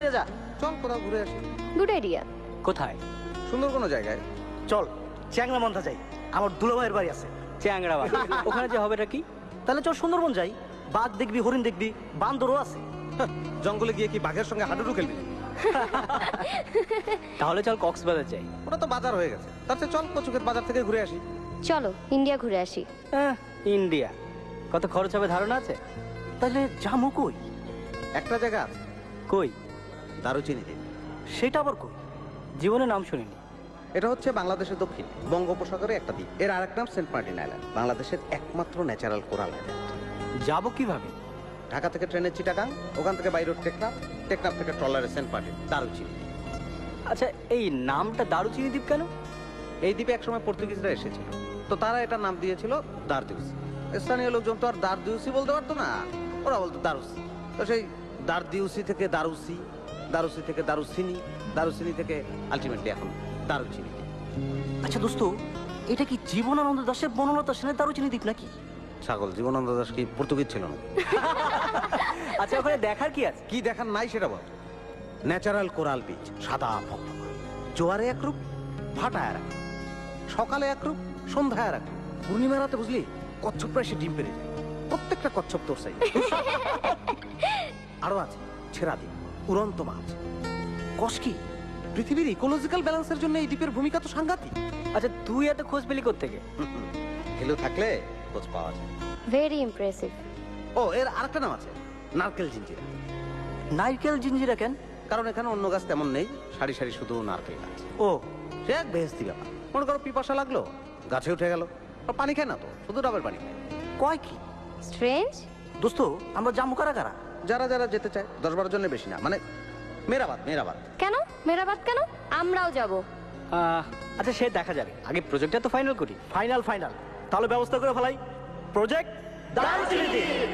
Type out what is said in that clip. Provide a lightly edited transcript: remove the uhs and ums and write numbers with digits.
যা চল কোথাও ঘুরে আসি। Good idea. কোথায়? সুন্দর কোনো জায়গায়। চল চ্যাংরা মন্থা যাই, আমার দুলাভাইয়ের বাড়ি আছে। চ্যাংরা বাড়ি? ওখানে যে হবেটা কি? তাহলে চল সুন্দরবন যাই, বাঘ দেখবি, হরিণ দেখবি, বান্দরও আছে। জঙ্গলে গিয়ে কি বাঘের সঙ্গে হাডুডু খেলবি? তাহলে চল কক্সবাজার যাই। ওটা তো বাজার হয়ে গেছে, তার চেয়ে চল কচুকের বাজার থেকে ঘুরে আসি। চলো ইন্ডিয়া ঘুরে আসি। ইন্ডিয়া কত খরচ হবে ধারণা আছে? তাহলে যামু কই? একটা জায়গা আছে, কই? দারুচিনি দ্বীপ। সেটা আবার কই? জীবনে নাম শুনিনি। এটা হচ্ছে বাংলাদেশের দক্ষিণ বঙ্গোপসাগরে একটা দ্বীপ। এর আরেক নাম সেন্ট মার্টিন আইল্যান্ড, বাংলাদেশের একমাত্র ন্যাচারাল কোরাল আইল্যান্ড। যাবো কিভাবে? ঢাকা থেকে ট্রেনে চিটাগাং, ওখান থেকে বাই রোড টেকনাফ, টেকনাফ থেকে ট্রলারে সেন্ট মার্টিন, দারুচিনি। আচ্ছা এই নামটা দারুচিনি দ্বীপ কেন? এই দ্বীপে একসময় পর্তুগিজরা এসেছিল, তো তারা এটা নাম দিয়েছিল দারদিউসি। স্থানীয় লোকজন তো আর দারদিউসি বলতে পারতো না, ওরা বলতো দারুসি। তো সেই দারদিউসি থেকে দারুসি, দারুসি থেকে দারুসিনি, দারুসিনি থেকে আলটিমেটলি এখন দারুচিনি। আচ্ছা দোস্ত, এটা কি জীবনানন্দ দাশের বনলতা সেনের দারুচিনি দ্বীপ নাকি? ছাগল, জীবনানন্দ দাস কি পর্তুগিজ ছিল না? আচ্ছা ওখানে দেখার কি আছে? কি দেখার নাই সেটা বল। ন্যাচারাল কোরাল বিচ, সাদা ফকফকা, জোয়ারে একরূপ, ভাটায় এক, সকালে একরূপ, সন্ধ্যায় এক। পূর্ণিমা রাতে বুঝলি কচ্ছপরা এসে ডিম পেরে যায়, প্রত্যেকটা কচ্ছপ তোর সাইজ। আরো আছে ছেড়া দ্বীপ, উড়ন্ত মাছ, কষ্কি। পৃথিবীর ইকোলজিক্যাল ব্যালেন্সের জন্য এই দ্বীপের ভূমিকা তো সাংঘাতিক। আচ্ছা তুই এত খোঁজ পেলি কোত্থেকে? হেলো থাকলে খোঁজ পাওয়া যায়। Very impressive. ও এর আরেকটা নাম আছে, নারকেল জিঞ্জিরা। নারকেল জিঞ্জিরা কেন? কারণ এখানে অন্য গাছ তেমন নেই, সারি সারি শুধু নারকেল গাছ। ও সে এক বেহেস্তি ব্যাপার। মনে করো পিপাসা লাগলো, গাছে উঠে গেল, পানি খায় না তো, শুধু ডাবের পানি খায়। কয় কি স্ট্রেঞ্জ। দোস্ত, আমরা যামু কারা কারা? যারা যারা যেতে চায়, 10-12 জনের বেশি না, মানে মেরাবাদ। কেন মেরাবাদ কেন? আমরাও যাব। আচ্ছা সে দেখা যাবে, আগে প্রজেক্টটা তো ফাইনাল করি। ফাইনাল তাহলে ব্যবস্থা করে ফেলাই। প্রজেক্ট দারুচিনি দ্বীপ।